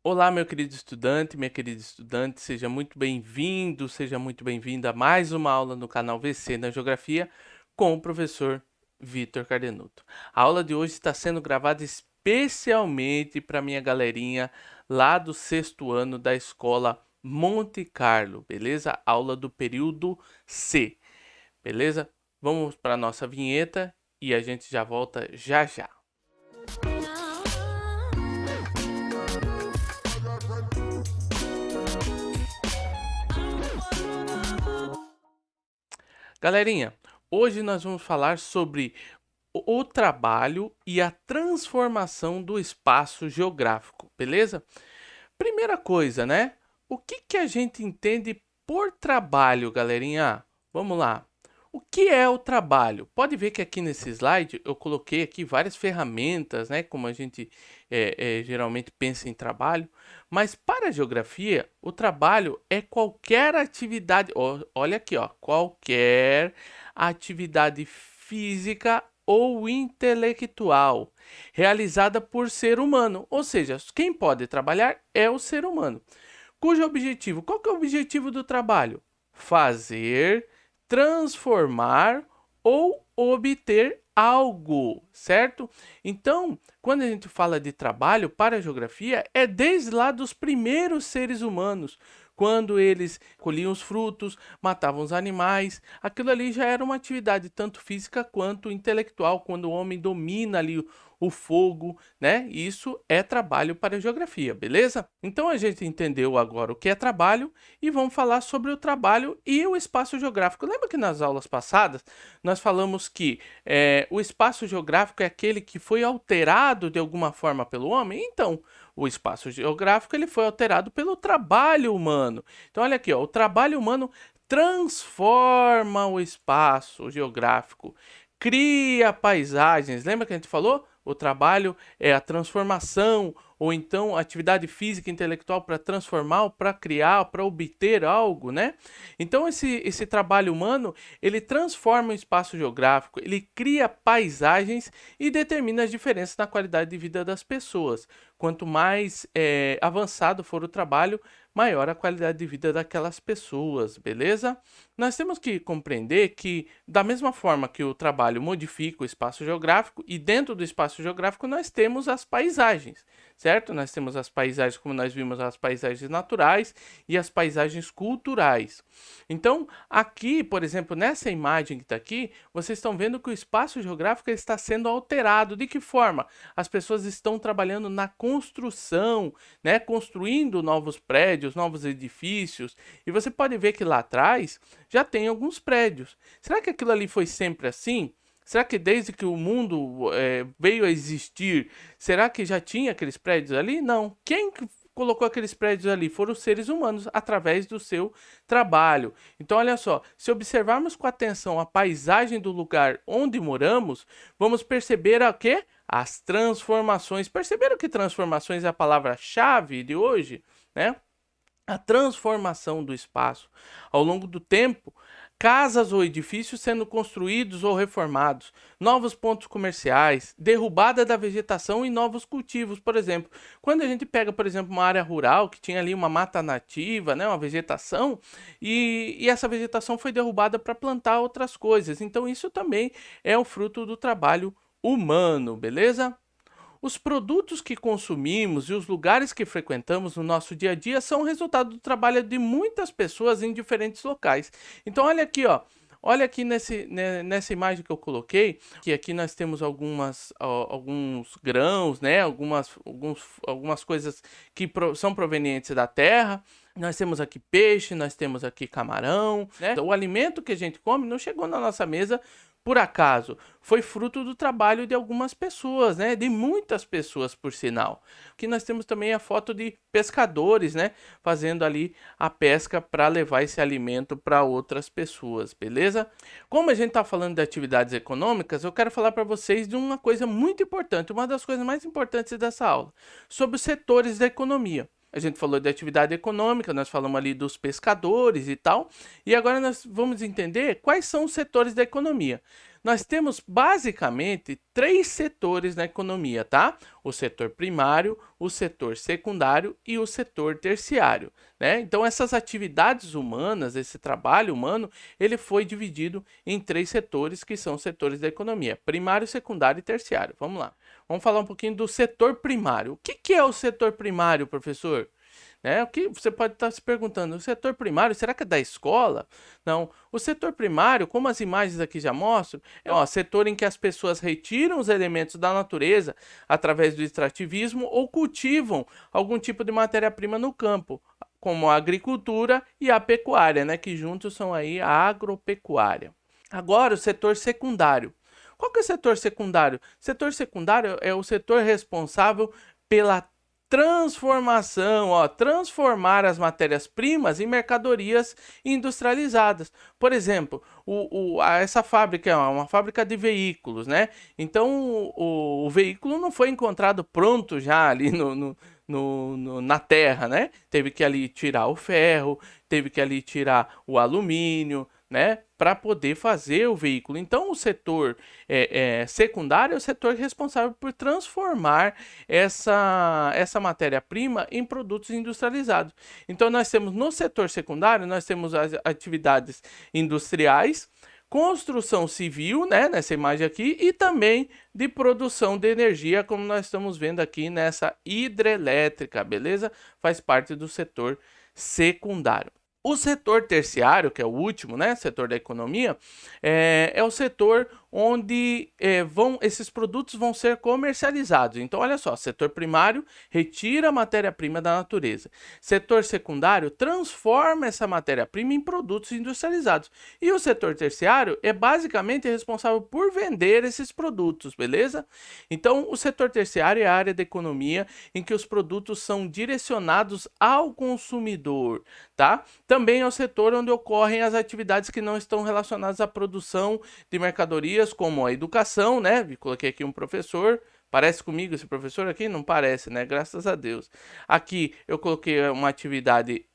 Olá, meu querido estudante, minha querida estudante, seja muito bem-vinda a mais uma aula no canal VC na Geografia com o professor Vitor Cardenuto. A aula de hoje está sendo gravada especialmente para minha galerinha lá do sexto ano da escola Monte Carlo, beleza? Aula do período C, beleza? Vamos para a nossa vinheta e a gente já volta já já. Galerinha, hoje nós vamos falar sobre o trabalho e a transformação do espaço geográfico, beleza? Primeira coisa, né? O que a gente entende por trabalho, galerinha? Vamos lá. O que é o trabalho? Pode ver que aqui nesse slide eu coloquei aqui várias ferramentas, né? Como a gente geralmente pensa em trabalho. Mas para a geografia, o trabalho é qualquer atividade. Olha aqui, ó, qualquer atividade física ou intelectual realizada por ser humano. Ou seja, quem pode trabalhar é o ser humano. Cujo objetivo, qual que é o objetivo do trabalho? Fazer, transformar ou obter algo, certo? Então, quando a gente fala de trabalho para a geografia, é desde lá dos primeiros seres humanos, quando eles colhiam os frutos, matavam os animais, aquilo ali já era uma atividade tanto física quanto intelectual, quando o homem domina ali o fogo, né? Isso é trabalho para a geografia, beleza? Então a gente entendeu agora o que é trabalho e vamos falar sobre o trabalho e o espaço geográfico. Lembra que nas aulas passadas nós falamos que o espaço geográfico é aquele que foi alterado de alguma forma pelo homem? Então, o espaço geográfico ele foi alterado pelo trabalho humano. Então, olha aqui, ó, o trabalho humano transforma o espaço geográfico, cria paisagens. Lembra que a gente falou? O trabalho é a transformação, ou então atividade física e intelectual para transformar, ou para criar, para obter algo, né? Então esse trabalho humano, ele transforma o espaço geográfico, ele cria paisagens e determina as diferenças na qualidade de vida das pessoas. Quanto mais avançado for o trabalho, maior a qualidade de vida daquelas pessoas, beleza? Nós temos que compreender que, da mesma forma que o trabalho modifica o espaço geográfico, e dentro do espaço geográfico nós temos as paisagens, certo? Nós temos as paisagens, como nós vimos, as paisagens naturais e as paisagens culturais. Então, aqui, por exemplo, nessa imagem que está aqui, vocês estão vendo que o espaço geográfico está sendo alterado. De que forma? As pessoas estão trabalhando na construção, né? Construindo novos prédios, novos edifícios. E você pode ver que lá atrás já tem alguns prédios. Será que aquilo ali foi sempre assim? Será que desde que o mundo veio a existir, será que já tinha aqueles prédios ali? Não. Quem colocou aqueles prédios ali foram os seres humanos através do seu trabalho. Então, olha só, se observarmos com atenção a paisagem do lugar onde moramos, vamos perceber o quê? As transformações. Perceberam que transformações é a palavra-chave de hoje, né? A transformação do espaço. Ao longo do tempo, casas ou edifícios sendo construídos ou reformados, novos pontos comerciais, derrubada da vegetação e novos cultivos. Por exemplo, quando a gente pega, por exemplo, uma área rural que tinha ali uma mata nativa, né, uma vegetação, e essa vegetação foi derrubada para plantar outras coisas. Então, isso também é o fruto do trabalho humano, beleza? Os produtos que consumimos e os lugares que frequentamos no nosso dia a dia são resultado do trabalho de muitas pessoas em diferentes locais. Então, olha aqui, ó. Olha aqui nessa imagem que eu coloquei, que aqui nós temos alguns grãos, né? Algumas coisas que são provenientes da terra. Nós temos aqui peixe, nós temos aqui camarão, né? O alimento que a gente come não chegou na nossa mesa por acaso, foi fruto do trabalho de algumas pessoas, né? De muitas pessoas, por sinal. Aqui nós temos também a foto de pescadores, né? Fazendo ali a pesca para levar esse alimento para outras pessoas, beleza? Como a gente está falando de atividades econômicas, eu quero falar para vocês de uma coisa muito importante, uma das coisas mais importantes dessa aula, sobre os setores da economia. A gente falou de atividade econômica, nós falamos ali dos pescadores e tal, e agora nós vamos entender quais são os setores da economia. nós temos basicamente três setores na economia, tá? O setor primário, o setor secundário e o setor terciário, né? Então, essas atividades humanas, esse trabalho humano, ele foi dividido em três setores, que são os setores da economia: primário, secundário e terciário. Vamos lá. Vamos falar um pouquinho do setor primário. O que é o setor primário, professor? O que você pode estar se perguntando, o setor primário, será que é da escola? Não, o setor primário, como as imagens aqui já mostram, é o setor em que as pessoas retiram os elementos da natureza através do extrativismo ou cultivam algum tipo de matéria-prima no campo, como a agricultura e a pecuária, né, que juntos são aí a agropecuária. Agora, o setor secundário. Qual que é o setor secundário? O setor secundário é o setor responsável pela transformação, transformar as matérias-primas em mercadorias industrializadas. Por exemplo, essa fábrica é uma fábrica de veículos, né? Então, o veículo não foi encontrado pronto já ali na terra, né? Teve que ali tirar o ferro, teve que ali tirar o alumínio, né, para poder fazer o veículo. Então, o setor secundário é o setor responsável por transformar essa matéria-prima em produtos industrializados. Então, nós temos no setor secundário, nós temos as atividades industriais, construção civil, né, nessa imagem aqui, e também de produção de energia, como nós estamos vendo aqui nessa hidrelétrica, beleza? Faz parte do setor secundário. O setor terciário, que é o último, né, setor da economia, é o setor onde esses produtos vão ser comercializados. Então, olha só, setor primário retira a matéria-prima da natureza. Setor secundário transforma essa matéria-prima em produtos industrializados. E o setor terciário é basicamente responsável por vender esses produtos, beleza? Então, o setor terciário é a área da economia em que os produtos são direcionados ao consumidor, tá? Também é o setor onde ocorrem as atividades que não estão relacionadas à produção de mercadorias, como a educação, né? Coloquei aqui um professor. Parece comigo esse professor aqui? Não parece, né? Graças a Deus. Aqui eu coloquei uma atividade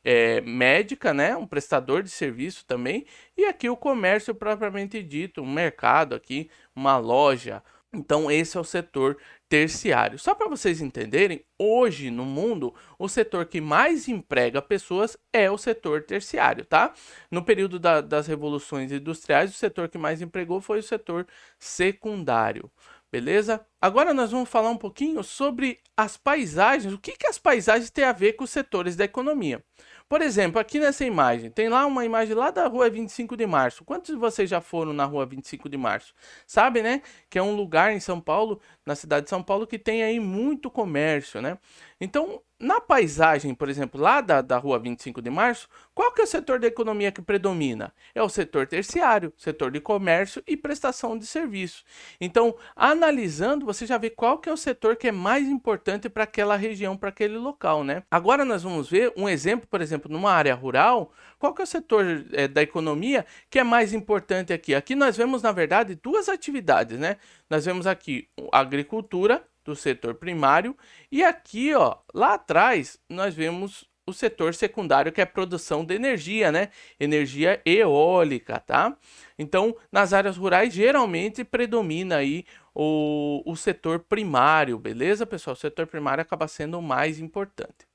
médica, né? Um prestador de serviço também. E aqui o comércio propriamente dito, um mercado aqui, uma loja. Então, esse é o setor terciário. Só para vocês entenderem, hoje no mundo, o setor que mais emprega pessoas é o setor terciário, tá? No período das revoluções industriais, o setor que mais empregou foi o setor secundário. Beleza? Agora nós vamos falar um pouquinho sobre as paisagens. O que as paisagens têm a ver com os setores da economia? Por exemplo, aqui nessa imagem, tem lá uma imagem lá da rua 25 de Março. Quantos de vocês já foram na rua 25 de Março? Sabe, né? Que é um lugar em São Paulo, na cidade de São Paulo, que tem aí muito comércio, né? Então, na paisagem, por exemplo, lá da rua 25 de Março, qual que é o setor da economia que predomina? É o setor terciário, setor de comércio e prestação de serviço. Então, analisando, você já vê qual que é o setor que é mais importante para aquela região, para aquele local, né? Agora nós vamos ver um exemplo, por exemplo, numa área rural, qual que é o setor da economia que é mais importante aqui? Aqui nós vemos, na verdade, duas atividades, né? Nós vemos aqui a agricultura, do setor primário, e aqui, ó, lá atrás, nós vemos o setor secundário, que é a produção de energia, né? Energia eólica, tá? Então, nas áreas rurais, geralmente predomina aí o setor primário, beleza, pessoal? O setor primário acaba sendo o mais importante.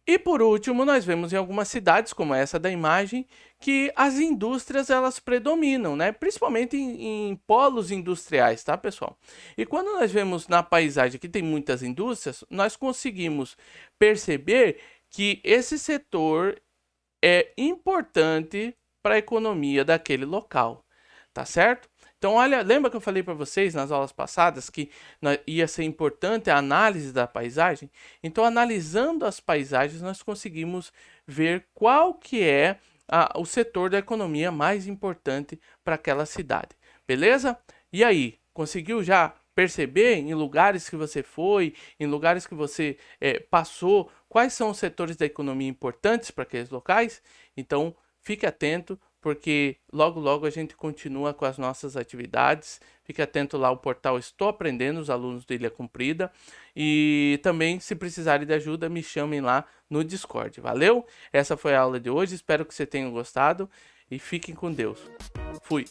E por último, nós vemos em algumas cidades, como essa da imagem, que as indústrias elas predominam, né? Principalmente em polos industriais, tá, pessoal? E quando nós vemos na paisagem que tem muitas indústrias, nós conseguimos perceber que esse setor é importante para a economia daquele local, tá certo? Então, olha, lembra que eu falei para vocês nas aulas passadas que ia ser importante a análise da paisagem? Então, analisando as paisagens, nós conseguimos ver qual que é o setor da economia mais importante para aquela cidade. Beleza? E aí, conseguiu já perceber em lugares que você foi, em lugares que você passou, quais são os setores da economia importantes para aqueles locais? Então, fique atento, porque logo logo a gente continua com as nossas atividades. Fique atento lá ao portal Estou Aprendendo, os alunos do Ilha Comprida. E também, se precisarem de ajuda, me chamem lá no Discord. Valeu? Essa foi a aula de hoje, espero que você tenha gostado e fiquem com Deus. Fui!